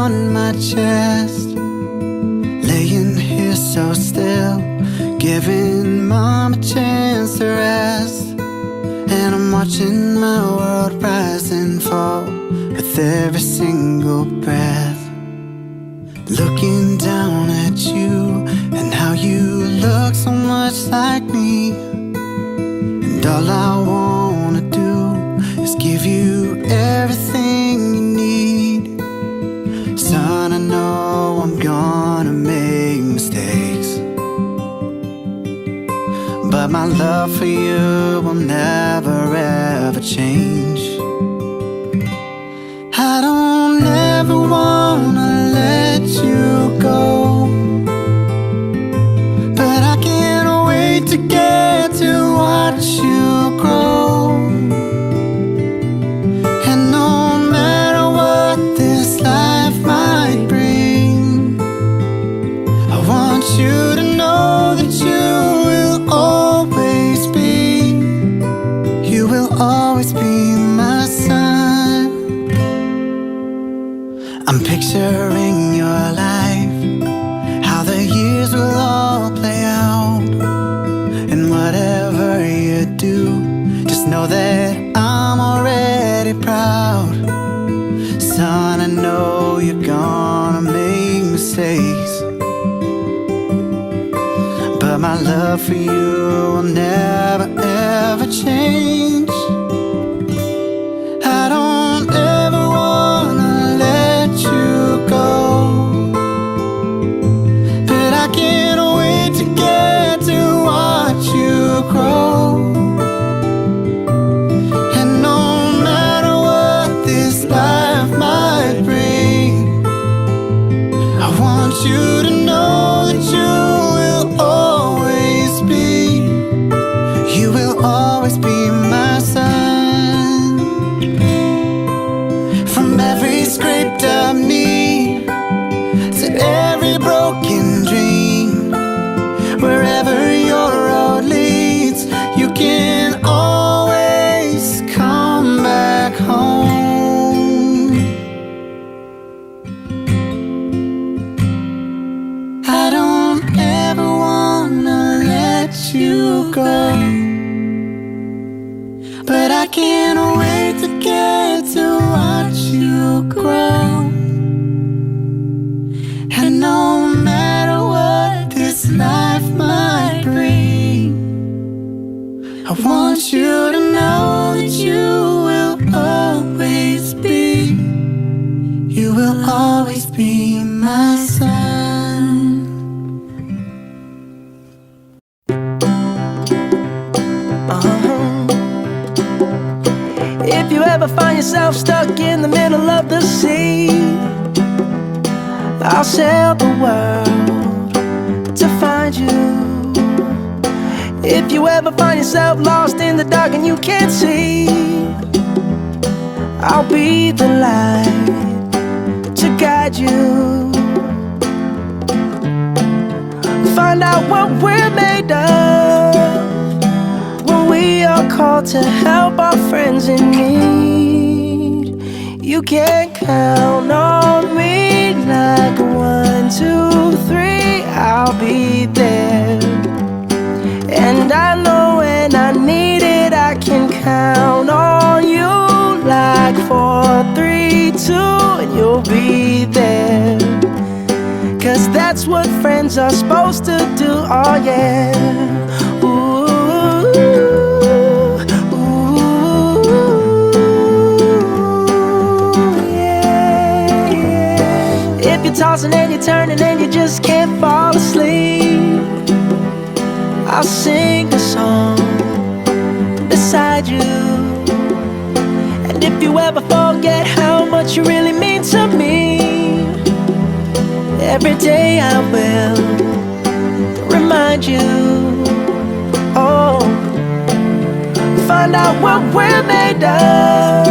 on my chest, laying here so still, giving mom a chance to rest. And I'm watching my world rise and fall with every single breath, looking down at you and how you look so much like me. And all I wanna do is give you everything you need. Son, I know I'm gonna make mistakes, but my love for you will never ever change. I don't ever wanna let you go, but I can't wait to get to watch you grow. And no matter what this life might bring, I want you to know that you will always be, you will always be my son. I'm picturing your life, how the years will all play out. And whatever you do, just know that I'm already proud. Son, I know you're gonna make mistakes, but my love for you will never ever change. I don't ever wanna let you go, but I can't wait to get to watch you grow. And no matter what this life might bring, I want you to know that you will always be, you will always be my son. From every scraped up knee to every broken dream, wherever your road leads, you can always come back home. I don't ever wanna let you go, but I can't wait to get to watch you grow. And no matter what this life might bring, I want you to know that you will always be, you will always be my son. If you ever find yourself stuck in the middle of the sea, I'll sail the world to find you. If you ever find yourself lost in the dark and you can't see, I'll be the light to guide you. Find out what we're made of when we are called to help our friends in need. You can count on me like 1, 2, 3, I'll be there. And I know when I need it, I can count on you like 4, 3, 2, and you'll be there. 'Cause that's what friends are supposed to do, oh yeah. Ooh, yeah, yeah. If you're tossing and you're turning and you just can't fall asleep, I'll sing a song beside you. And if you ever forget how much you really mean to me, every day I will remind you. Oh, find out what we're made of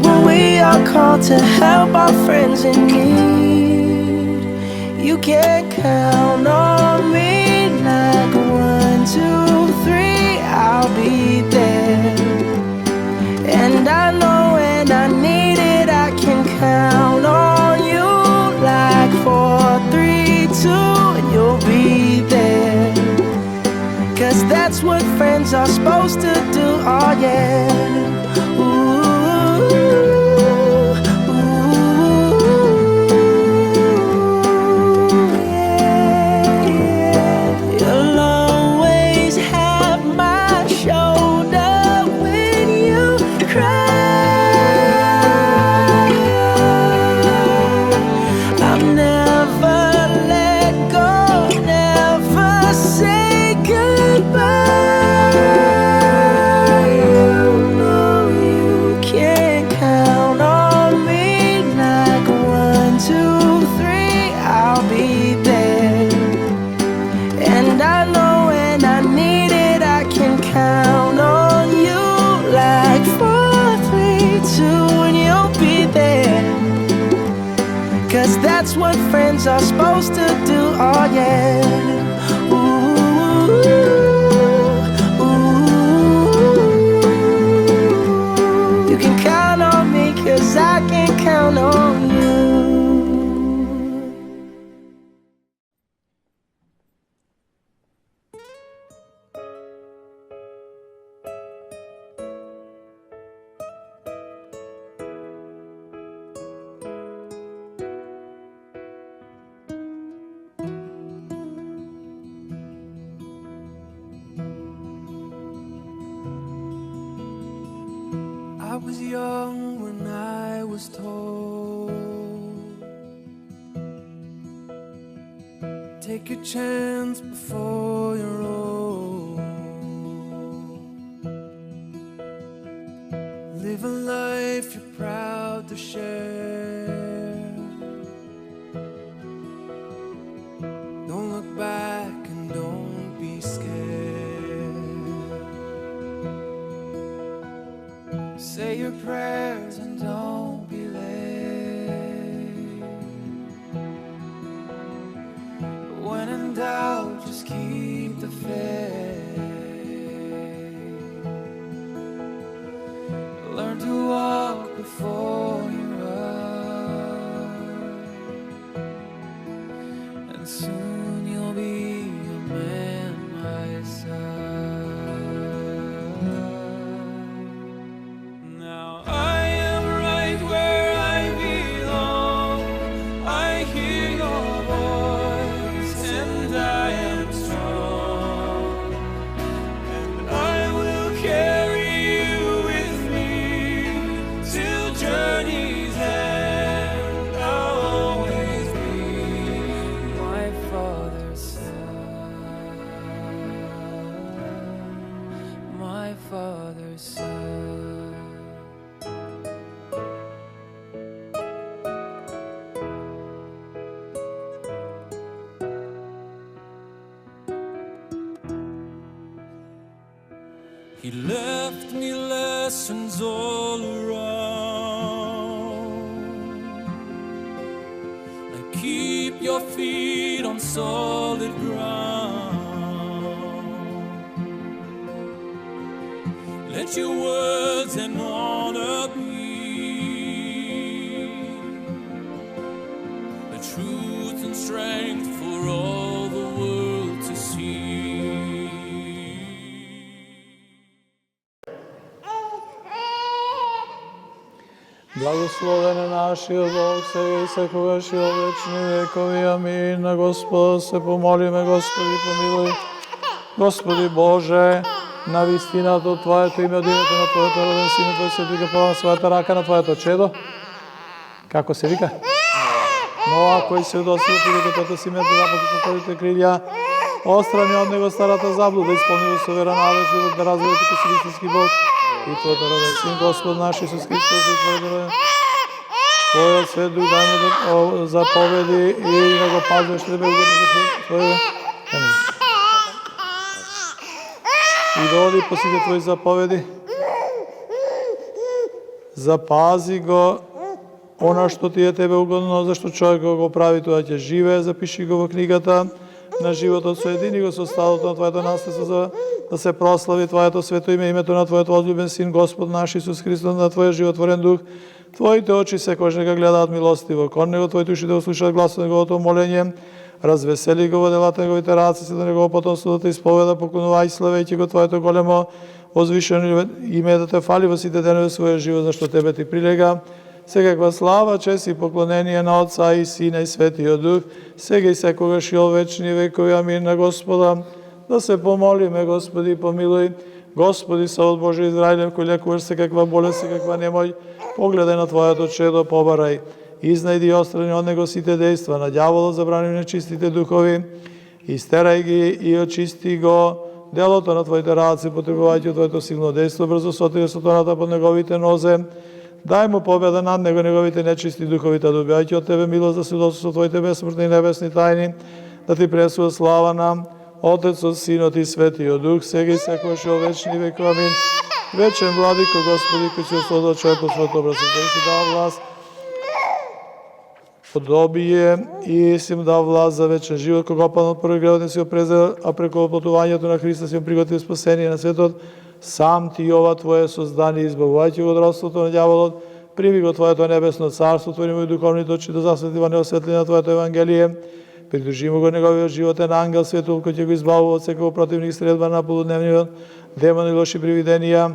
when we are called to help our friends in need. You can count on me like 1, 2, 3, I'll be there. And I know when I need it, I can count on you. that's what friends are supposed to do. Oh yeah. Ooh, yeah, yeah. You'll always have my shoulder when you cry. I'll never let go, never say goodbye. You know you can count on me like 1, 2, 3, I'll be there. And I know when I need it, I can count on you like 4, 3, 2, and you'll be there. 'Cause that's what friends are supposed to do, oh yeah. Ooh, ooh. You can count on me 'cause I can count on you. I was young when I was told, take your chance before you're old. Live a life you're proud to share. Don't look back and don't be scared. Say your prayers and don't be late. When in doubt, just keep the faith. Learn to walk before you run, and soon you'll be a man, my son. Now I am right where I belong. I hear your voice and I am strong, and I will carry you with me till journey's end. I'll always be my father's son, my father's son. He left me lessons all around, like keep your feet on solid ground. Let your words and honor be the truth and strength for all the world to see. Благословен е нашиот Бог, сега и секогаш и во вечни векови. Амин. На Господ се помолиме, Господи помилуј. Господи Боже, на вистината од Твоето име, од името на Твоето роден Син, Твој се вика по својата рака на Твоето чедо. Како се вика? Ноа, кој се удостоил приликата си мета запад по Твоите крилја, острани од него старата заблуда, исполни со вера надеж живот да развива како си вистински Бог и Твојот роден Син, Господ наш Исус Христос и Твојот роден. Твојот свет дух дај му да заповеди и да го пазваш тебе угодно за Твоје. Амин. И да оди по сите Твои заповеди. Запази го она што ти е тебе угодно, зашто човек го прави, тоа ќе живее. Запиши го во книгата на животот, соедини го со стадото на Твоето наследство, за да се прослави Твоето свето име, името на Твојот возлюбен Син, Господ наш Исус Христос, на Твојот животворен дух. Твоите очи секогаш нека гледаат милостиво кон него, Твоите уши да услушаат гласот на неговото молење, развесели го во делата неговите раце, се до негово потомство да те исповеда, поклонувај славејќи го твоето големо возвишено име, да те фали во сите денови својот живот, зашто тебе ти прилега секаква слава, чест и поклонение на Отца и Сина и Светиот Дух, сега и секогаш и во вечни векови. Амин. На Господа да се помолиме. Господи, помилуј. Господи, Савот Божи Израилев, кој лекуваш секаква болест, секаква немој, погледај на Твоето чедо, побарај. Изнајди и отстрани од него сите дејства на ѓаволот, забрани нечистите духови, истерај ги и очисти го делото на Твоите раце, потребувајќи Твоето силно дејство, брзо сотири сатаната под неговите нозе, дај му победа над него, неговите нечисти духови, да добијајќи од Тебе милост за свидетелство Твоите безсмртни и небесни тајни, да Ти пресува слава нам, Отецот, Синот и Светиот Дух, сега и секогаш и во вечни векови. Амин. Вечен Владико, Господи, кој си ослободил човек од својот образ, да си дал власт, подобие и си му дал власт за вечен живот, кога опадна од први гревот не си го презрел, а преку оплотувањето на Христа си го приготвил спасение на светот. Сам ти ова Твое создание, избавувајќи го од робството на ѓаволот, прими го Твоето небесно царство, отвори му и духовните очи да засветли во него светлина Твоето Евангелие. Придружи му го неговиот животен ангел светол, кој ќе го избавува од секој противник, средба на полудневниот, демони, лоши привиденија.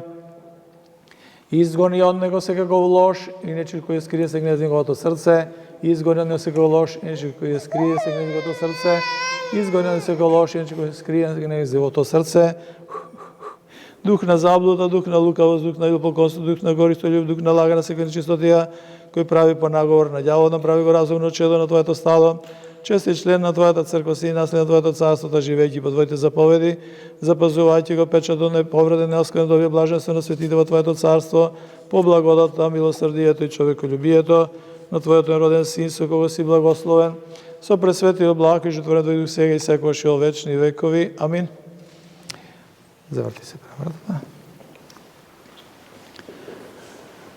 Изгони од него секаков лош и нечи кој скрие се гнезди неговото срце. Изгони од него секаков лош и нечи кој скрие се гнезди неговото срце. Изгони од него секаков лош и нечи кој скрие се гнезди неговото срце. Дух на заблуда, дух на лукавост, дух на илпоконство, дух на гористољуб, дух на лагана, секоја нечистотија, кој прави по наговор на ѓаволот, направи го разумно чедо на Твоето стадо. Чести член на Твојата црква си и наслед на Твоето царство, да живејќи по Твоите заповеди, запазувајќи го печатот неповреден, неосквернен, добие блаженство на светите во Твоето царство, по благодата, милосрдието и човеколюбието на Твојот роден Син, со кого си благословен, со пресветиот благ и животворен Твој Дух сега и секогаш и во вечни векови. Амин. Заврти се премртна.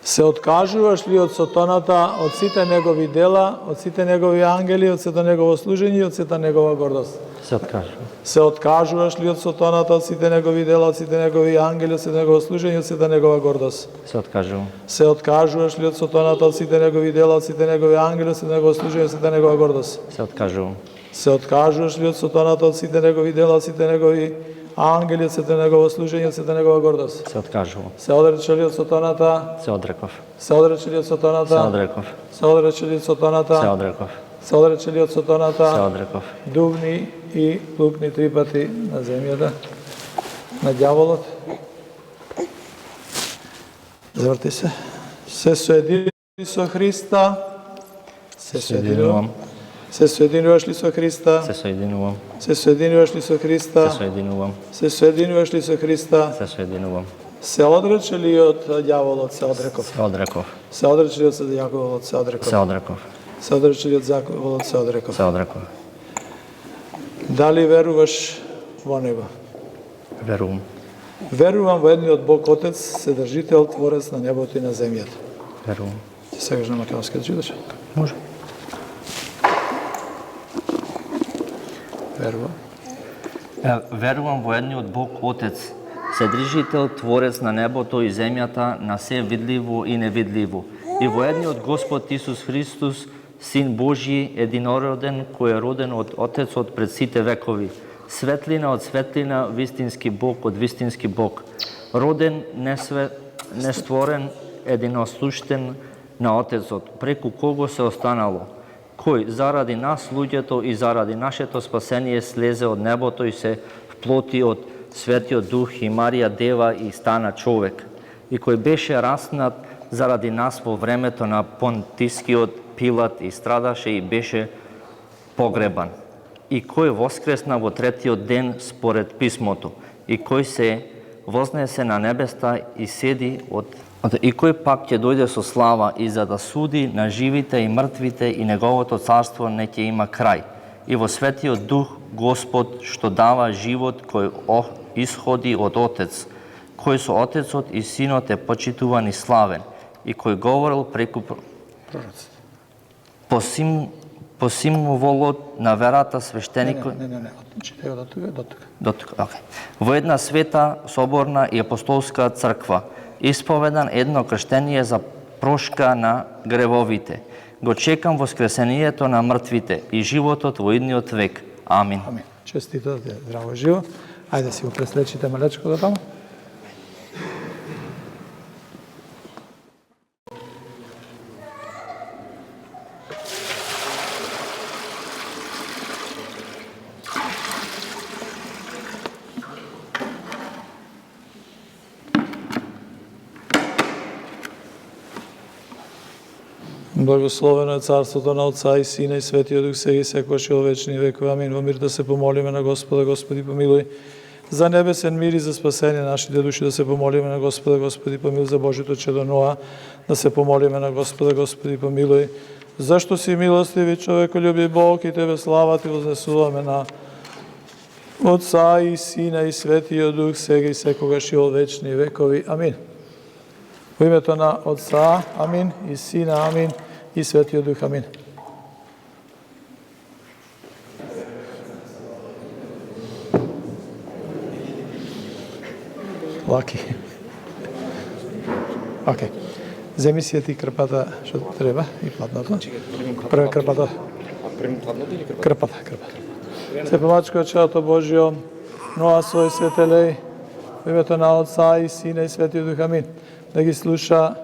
Се откажуваш ли од сатаната, од сите негови дела, од сите негови ангели, од сето негово служење и од сета негова гордост? Се откажувам. Се откажуваш ли од сатаната, од сите негови дела, од сите негови ангели, од сето негово служење и од сета негова гордост? Се откажувам. Се откажуваш ли од сатаната, од сите негови дела, од сите негови ангели, од сето негово служење и од сета негова гордост? Се откажувам. Се откажуваш ли од сатаната, од сите негови дела, од сите негови ангели, од сето негово служење и од сета негова гордост? Се откажувам. Се одрече ли од сатаната? Се одреков. Се одрече ли од сатаната? Се одреков. Се одрече ли од сатаната? Се одреков. Се одрече ли од сатаната? Се одреков. Дувни и лукни 3 пати на земјата, на ѓаволот. Заврти се. Се соедини со Христа. Се соединувам. Се соединуваш ли со Христа? Се соединувам. Се соединуваш ли со Христа? Се соединувам. Се соединуваш ли со Христа? Се соединувам. Се одрече ли од ѓаволот? Се одреков. Се одреков. Се одрече ли од ѓаволот? Се одреков. Се одреков. Се одрече ли од ѓаволот? Се одреков. Се одреков. Дали веруваш во него? Верувам. Верувам во едниот Бог Отец, Вседржител, Творец на небото и на земјата. Верувам. Ти сакаш на македонски да читаш? Може. Верувам. Верувам во едниот Бог Отец, Вседржител, Творец на небото и земјата, на се видливо и невидливо, и во едниот Господ Исус Христос, Син Божји, единороден, кој е роден од Отецот пред сите векови, светлина од светлина, вистински Бог од вистински Бог, роден, нестворен, единослуштен на Отецот, преку кого се останало, кој заради нас, луѓето, и заради нашето спасение слезе од небото и се вплоти од Светиот Дух и Марија Дева и стана човек, и кој беше раснат заради нас во времето на Понтискиот Пилат и страдаше и беше погребан, и кој воскресна во третиот ден според писмото, и кој се вознесе на небеста и седи и кој пак ќе дојде со слава и за да суди на живите и мртвите, и неговото царство не ќе има крај. И во Светиот Дух Господ, што дава живот, кој исходи од Отец, кој со Отецот и Синот е почитуван и славен, и кој говорил преку по символот на верата свештеникот. Не. Читај од тука до тука. До тука, окей. Во една света, соборна и апостолска црква, исповедан едно крштение за прошка на гревовите, Го чекам воскресението на мртвите и животот во идниот век. Амин. Амин. Честито да ти е здраво и живо. Ајде си го преслечите малечко до таму. Благословено е царството на Отца и Сина и Светиот Дух, сега и секогаш и во вечни векови. Амин. Во мир да се помолиме на Господа. Господи, помилуј. За небесен мир и за спасение нашите души да се помолиме на Господа. Господи, помилуј. За Божито чедо Ноа да се помолиме на Господа. Господи, помилуј. Зашто си милостиви, човеколюбив Бог, и Тебе слава Ти вознесуваме на Отца и Сина и Светиот Дух, сега и секогаш и во вечни векови. Амин. Во името на Отца, амин, и Сина, амин, и Светиот Дух, амин. Лаки. Окей. Земи си ти крпата што треба и платното. Прва крпата. Крпата. Сепомачко челото Божјо, Ноа свој светелеј, во името на Отца и Сина и Светиот Дух, амин. Да ги слуша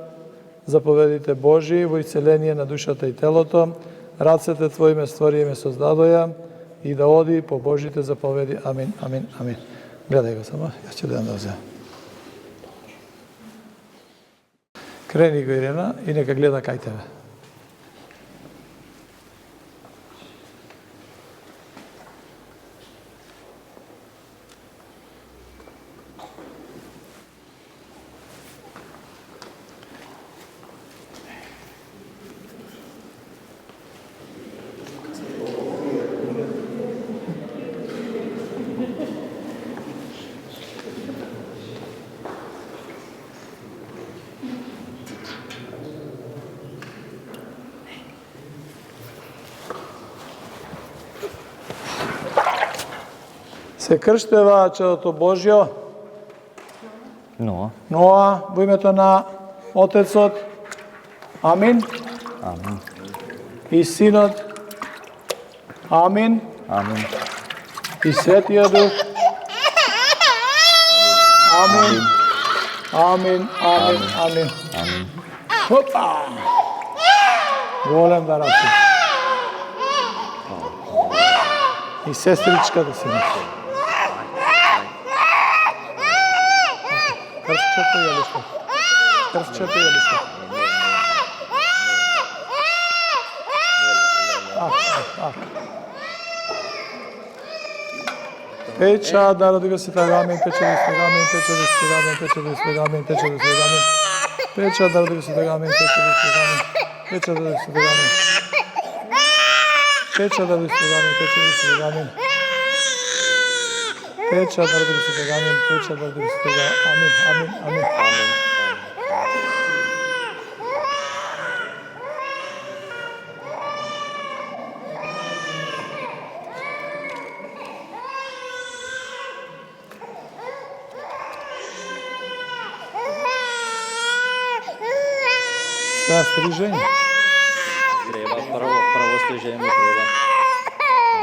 заповедите Божии во исцеление на душата и телото, рацете Твои ме створи и ме создадоја, и да оди по Божите заповеди. Амин, амин, амин. Гледај го само, јас ќе да вземам. Крени го, Ирена, и нека гледа кај тебе. Се крштева челото Божјо, Ноа, во името на Отецот, амин, Амин. и Синот, амин, Амин. и Светиот Дух, амин, амин, амин, амин. Амин. Хопа! Голем дарак. И сестричката си. Крстчето ја лиште. Крстчето ја лиште. Печа, да радига се тагамин, печа да стегамин, печа да стегамин, печа да стегамин, печа да стегамин. Печа да радига се тагамин, печа да стегамин, печа да стегамин. Печа да стегамин, печа да стегамин. Печа да радига се тагамин, печа да радига се тагамин. Амин, амин, амин. Сега стрижење. Треба прво служење треба.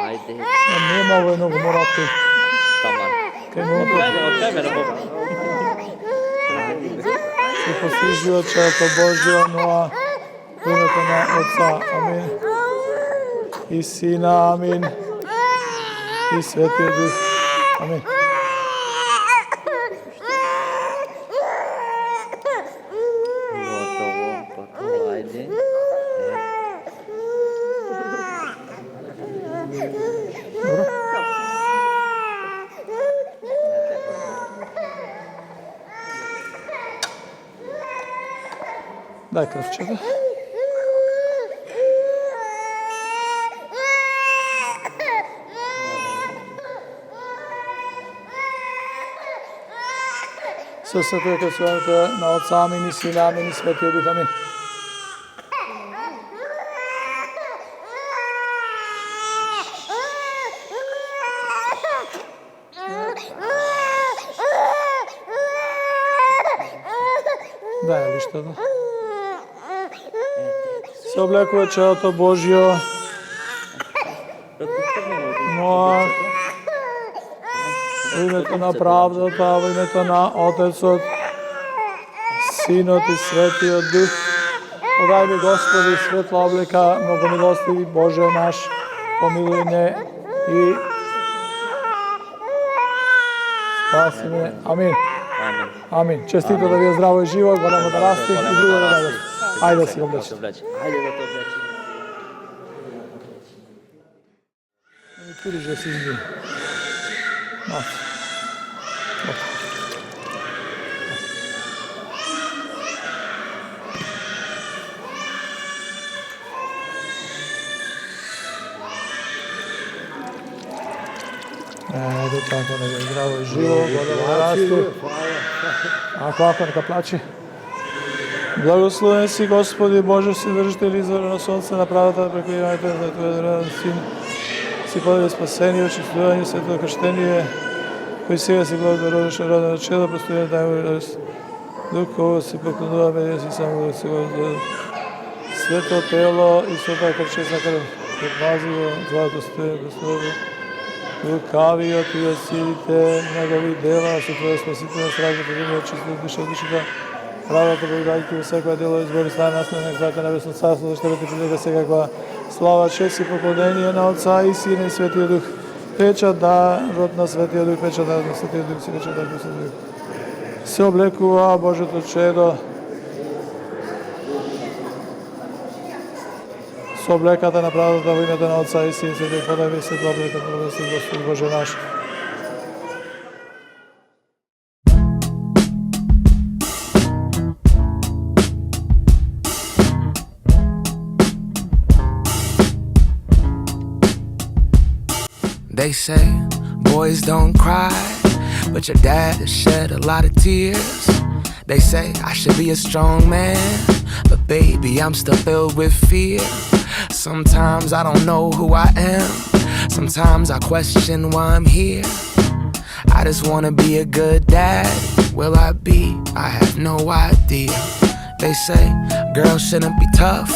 Ајде. Нема овој многу морати. Таман. Кај многу. Од тебе да Бог. Се послужува челото Божјо, Ноа, во името на Отца, амин, и Сина, амин, и Светиот Дух, амин. Готово. Ајде. Дај крвчето. Со светото своето на Отца, амин, и Сина, амин, и Светиот Дух, амин. Дај лиштото. се облекува челото Божјо, но во името на правдата, во името на Отецот, Синот и Светиот Дух, подај ми Господи светла облека, многомилостиви Боже наш, помилуј не и спаси ме. Амин. Амин. Честито да ви е здраво и живо, голямо да расте и друго да даде. Ајде да си облече. Ајде да те облече. Не туриш да си изби. Ајде така да ви е здраво и живо, голямо да расте. Ако нека плаче. Благословен си, Господи Боже, Вседржител, извор на сонце на правдата, преку името на Твојот драгоцен Син, си подаде спасение, очистување, свето крштение, кој сега си благодаруваш роден от чедо, простојен тајмо радост. Духово си поклонуваме, да си само да си го свето тело и света крчесна крв, предпази го Твоето стоје, Господи. Лукавиот и од силите, негови дела, со Твоја спасителна стража, поземија чисто душа душата, правата благодарите во секоја дело избори слава наследник Твоето небесно царство, зашто ти прилега секаква слава, чест и поклонение на Отца и Сина и Светиот Дух. Печат да род на Светиот Дух, печат да род на Светиот Дух, си печат да род на Светиот Дух. Се облекува Божето чедо со облеката на правдата во името на Отца и Сина и Светиот Дух, подај ми се облеката на Господи Боже наш. They say boys don't cry, but your dad has shed a lot of tears. They say I should be a strong man, but baby, I'm still filled with fear. Sometimes I don't know who I am. Sometimes I question why I'm here. I just wanna be a good dad. Will I be? I have no idea. They say girls shouldn't be tough,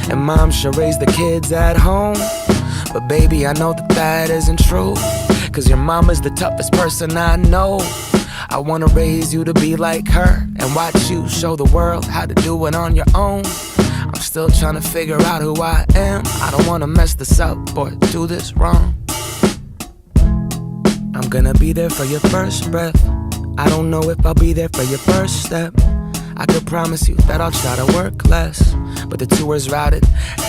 and mom should raise the kids at home. But baby, I know that that isn't true, 'cause your mama's the toughest person I know. I wanna raise you to be like her, and watch you show the world how to do it on your own. I'm still trying to figure out who I am. I don't wanna mess this up or do this wrong. I'm gonna be there for your first breath. I don't know if I'll be there for your first step. I could promise you that I'll try to work less, but the tour's routed,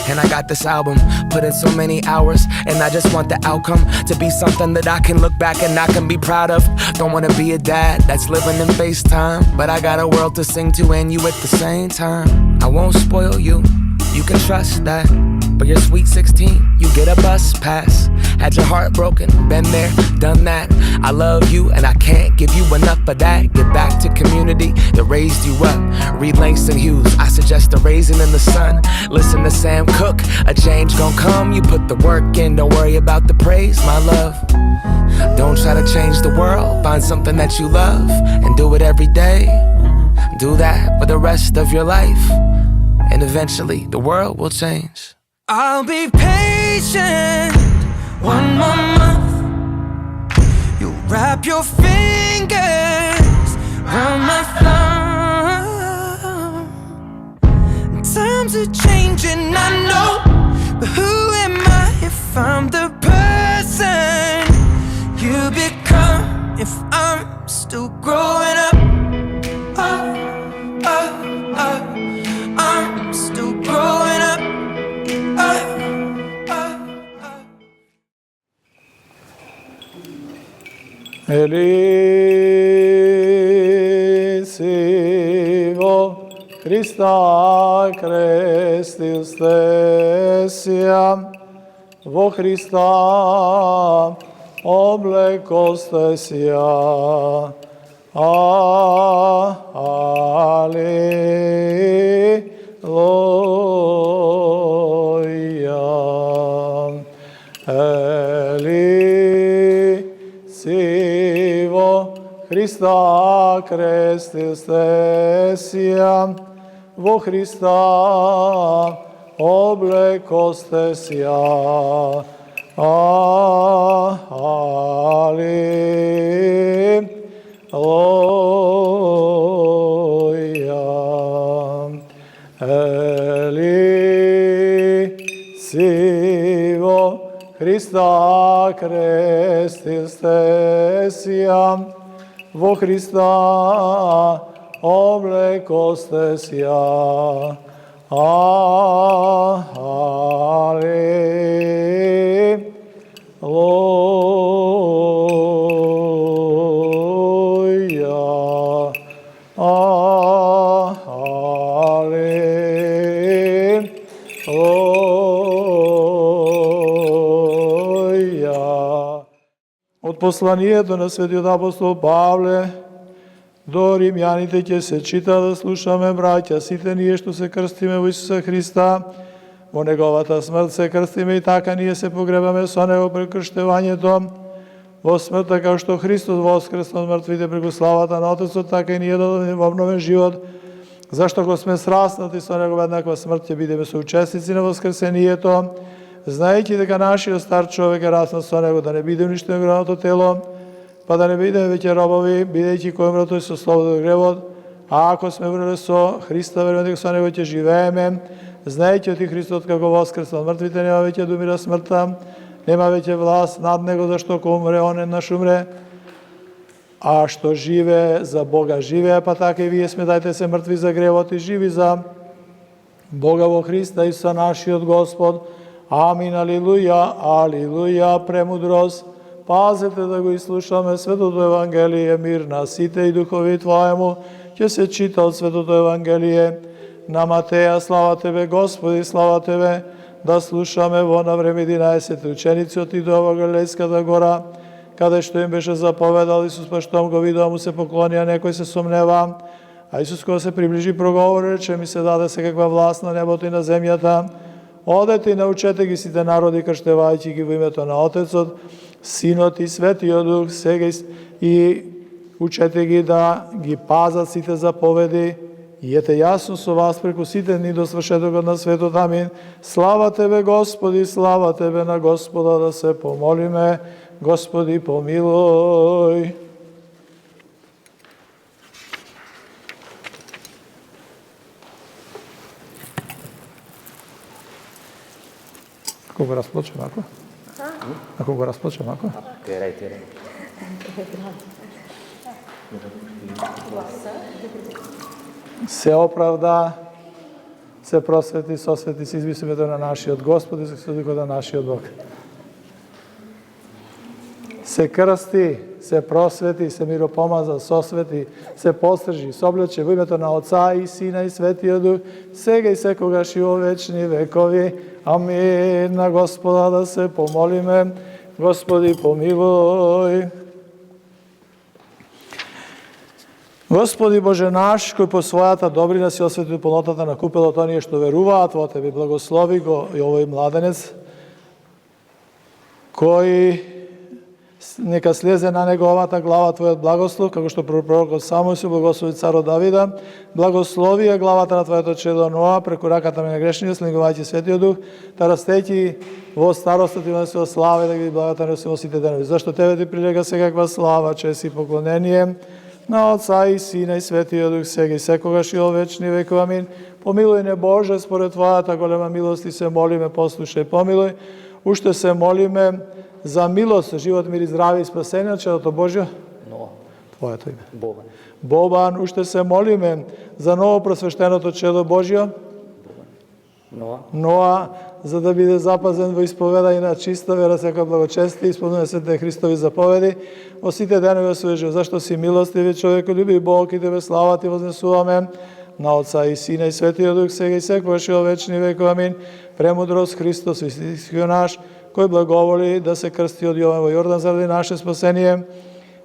and I got this album, put in so many hours, and I just want the outcome to be something that I can look back and I can be proud of. Don't wanna be a dad that's living in FaceTime, but I got a world to sing to and you at the same time. I won't spoil you, you can trust that, but you're sweet 16, you get a bus pass. Had your heart broken, been there, done that. I love you and I can't give you enough of that. Get back to community that raised you up. Read Langston Hughes, I suggest a Raisin in the Sun. Listen to Sam Cooke, a change gon' come. You put the work in, don't worry about the praise, my love. Don't try to change the world, find something that you love and do it every day. Do that for the rest of your life, and eventually the world will change. I'll be patient. One more month, you wrap your fingers around my thumb. Times are changing, I know, but who am I if I'm the person you become? If I'm still growing up, I'm still growing up. Елисиво Христа крестил сте сија, во Христа облекол сте сија. Алелуја. Христа крестил сте сија, во Христа oblekoste sja. Sivo Hrista krestil ste sja, vo Hrista oblekoste sja. Од посланието на светиот апостол Павле до римјаните ќе се чита да слушаме, браќа, сите ние што се крстиме во Исуса Христа, во неговата смрт се крстиме и така ние се погребаме со него преку крштевањето во смртта, како што Христос воскресна од мртвите преку славата на Отецот, така и ние додадеме во обновен живот, зашто кога сме сраснати со него во еднаква смрт, ќе бидеме соучесници на воскресението, знаејќи дека нашиот стар човек е раснат со него, да не биде уништено гревното тело, па да не бидеме веќе робови, бидејќи кој умре тој со слобода од гревот, а ако сме умрели со Христа, веруваме дека со него ќе живееме, знаејќи оти Христос како воскресна од мртвите, нема веќе да умира смртта, нема веќе власт над него, зашто ако умре, он еднаш умре, а што живе за Бога живее, па така и вие сме, дајте се мртви за гревот и живи за Бога во Христа Исуса нашиот Господ. Амин, алилуја, алилуја, премудрост. Пазете да го изслушаме Светото Евангелие, мир на сите и духови Твоему, ќе се чита од Светото Евангелие на Матеја. Слава Тебе, Господи, слава Тебе, да слушаме во на време 11 ученици отидоа во Галилејската гора, каде што им беше заповедал Исус, па штом го видоа му се поклонија, некој се сомнева, а Исус кога се приближи проговори, рече, ми се даде секаква власт на небото и на земјата. Одете и научете ги сите народи, крштевајќи ги во името на Отецот, Синот и Светиот Дух, сега и учете ги да ги пазат сите заповеди, и ете јасно со вас преку сите дни до свршетокот на светот. Амин. Слава Тебе, Господи, слава Тебе, на Господа да се помолиме. Господи, помилуј. Ако го расплочем, ако? Ако го расплочем, ако? Терaj. Се оправда, се просвети, сосвети, се извиси името на нашиот Господ и се Духот на нашиот Бог. Се крсти, се просвети, се миропомаза, сосвети, се постржи, се облече во името на Отца и Сина и Светиот Дух, сега и секогаш и во вечни векови. Амин. На Господа да се помолиме. Господи, помилуј. Господи Боже наш, кој по својата добрина си освети полнотата на купелот оние што веруваат во Тебе, благослови го и овој младенец, кој нека слезе на неговата глава Твојот благослов, како што пророкот Самуил се благослови царот Давида, благослови ја главата на Твоето чедо Ноа, преку раката ми на грешните, слегувајќи Светиот Дух, да растејќи во старостот и да се ославе, да ги благата не во сите денови. Зашто Тебе Ти прилега секаква слава, чест и поклонение на Отца и Сина и Светиот Дух, сега и секогаш и во вечни векови. Амин. Помилуј не Боже, според Твојата голема милост и се молиме, послушај, помилуј. Уште се молиме за милост, живот, мир и здраве и спасение од чадото Божјо. Твоето име. Бобан, уште се молиме за ново просвештеното чадо Божјо. Ноа, за да биде запазен во исповедање на чиста вера, секоја благочестие, исполнување сите Христови заповеди во сите денови од својот живот. Зашто си милостиви, човеколюбив Бог, и Тебе слава Ти вознесуваме на Отца и Сина и Светиот Дух, сега и секогаш и во вечни векови. Амин. Премудрост Христос, истински наш, кој благоволи да се крсти од Јован во Јордан заради наше спасение,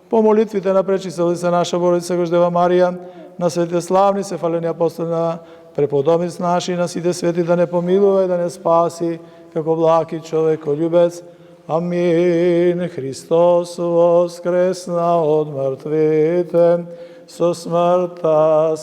по молитвите на пречистилица наша Богородица Гождева Марија, на светите славни сефалени апостоли, на преподобници наши, на сите свети, да не помилува и да не спаси, како благ и човеколюбец. Амин. Христос воскресна од мртвите, со смртта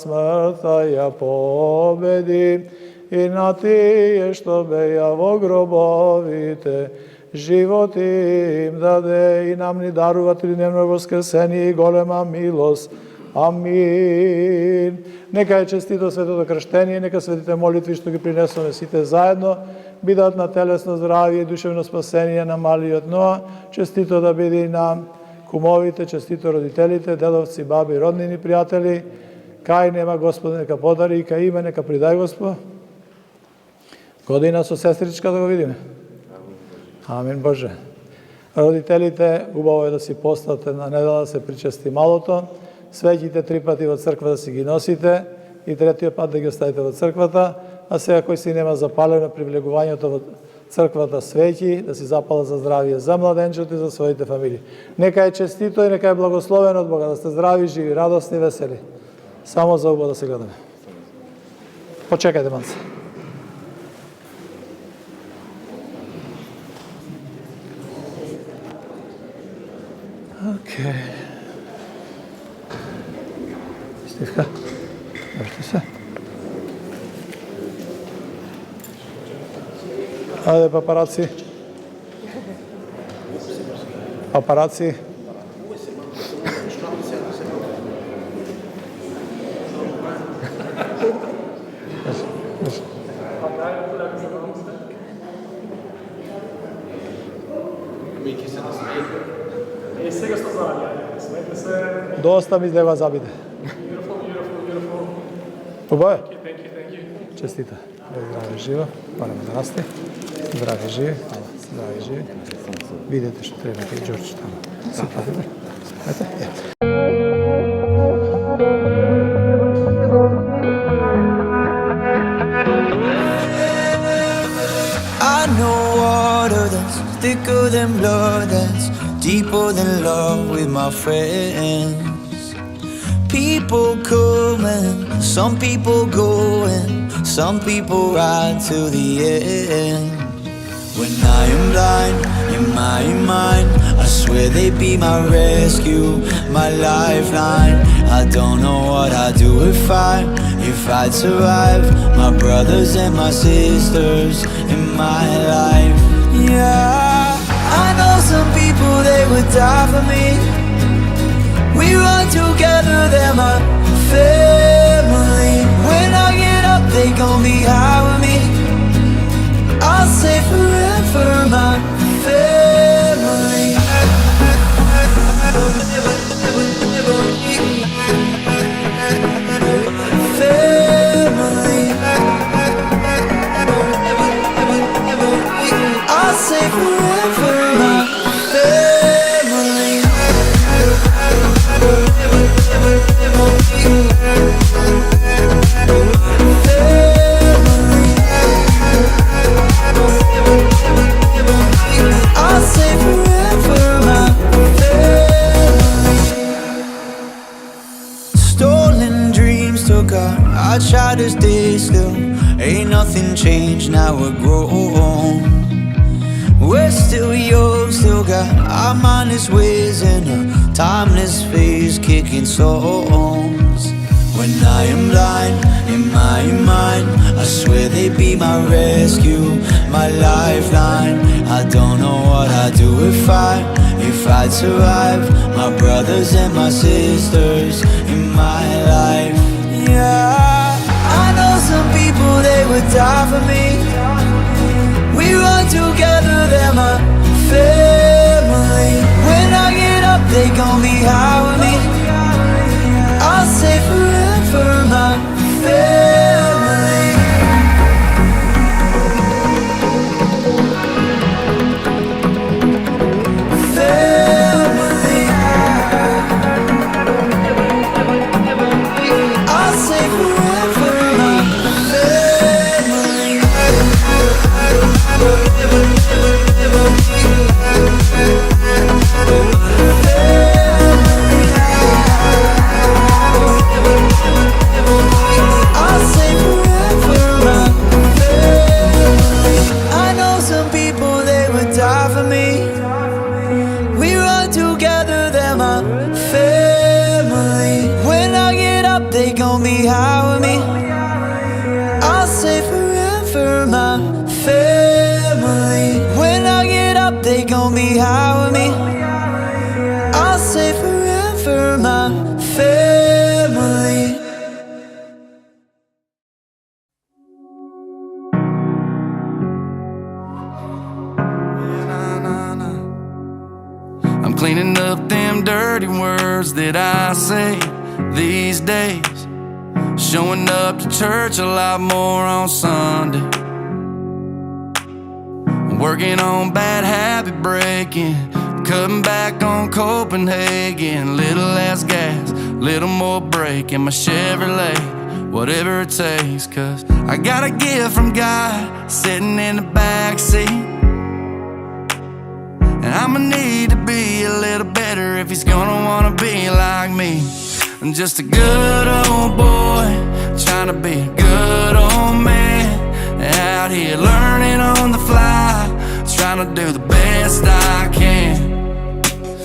ја победи, и на тие што беја во гробовите, живот им даде и нам ни дарува тридневно воскресение и голема милост. Амин. Нека е честито светото крштение, нека светите молитви што ги принесуваме сите заедно бидат на телесно здравие и душевно спасение на малиот Ноа. Честито да биде и нам кумовите, честито родителите, дедовци, баби, роднини, пријатели. Кај нема Господ нека подари и кај име нека придај Господ. Година со сестричка да го видиме. Амин Боже. Родителите, убаво е да си постате на недела да се причести малото. Свеќите 3 пати во црква да си ги носите и третиот пат да ги оставите во црквата, а сега кој си нема запалено привлегувањето во црквата свеќи, да си запала за здравие за младенчето и за своите фамилии. Нека е честито и нека е благословено од Бога, да сте здрави, живи, радосни, весели. Само за убаво да се гледаме. Почекајте малце. Океј. Стивка, можете се? Ајде, папараци. Папараци. Доста ми излева забите. Убаво? Честита. Здраве живо. Бараме да расте. Здраве живи. Здраве живи. Видете што треба кај Ѓорџ таму. Супер. Ете. I know water that's thicker than blood, that's deeper than love with my friends. People coming, some people going, some people ride to the end. When I am blind in my mind, I swear they be my rescue, my lifeline. I don't know what I'd do if I'd survive. My brothers and my sisters in my life. Yeah, I know some people, they would die for me. We run together, they're my family. When I get up, they gon' be high with me. I'll say forever, my family. Family. I'll say forever, my family. I'll say forever, my family. Stolen dreams took out, I tried to stay still. Ain't nothing changed, now we're grown. We're still young, still got our mindless ways and a timeless phase kicking songs. When I am blind in my mind, I swear they be my rescue, my lifeline. I don't know what I'd do if I'd survive. My brothers and my sisters in my life. Yeah, I know some people, they would die for me. We run together, they're my family. When I get up, they gon' be high with me. I'll say forever, my family. Family. I'll say forever, my family. I'll say forever, my family. I know some people, they would die for me. We run together, they're my family. When I get up, they gon' be high with me. I'll say forever. cleaning up them dirty words that I say these days, showing up to church a lot more on Sunday, working on bad habit breaking, cutting back on Copenhagen, little less gas, little more brake in my Chevrolet, whatever it takes, 'cause I got a gift from God sitting in the backseat, and I'ma need to be a little better if he's gonna wanna be like me. I'm just a good old boy, trying to be a good old man, out here learning on the fly, trying to do the best I can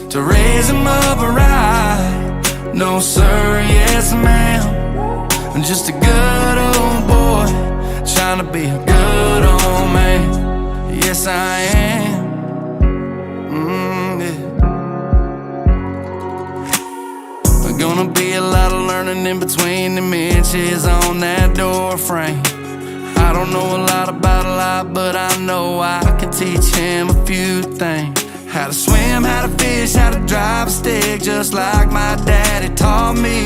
to raise him up right. No sir, yes ma'am. I'm just a good old boy, trying to be a good old man. Yes I am. Gonna be a lot of learning in between them inches on that door frame. I don't know a lot about a lot, but I know I can teach him a few things. How to swim, how to fish, how to drive a stick, just like my daddy taught me.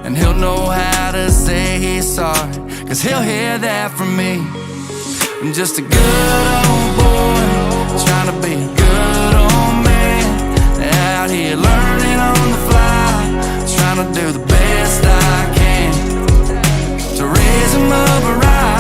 And he'll know how to say he's sorry, 'cause he'll hear that from me. I'm just a good old boy, trying to be a good old man, out here learning on the fly, trying to do the best I can to raise him up right.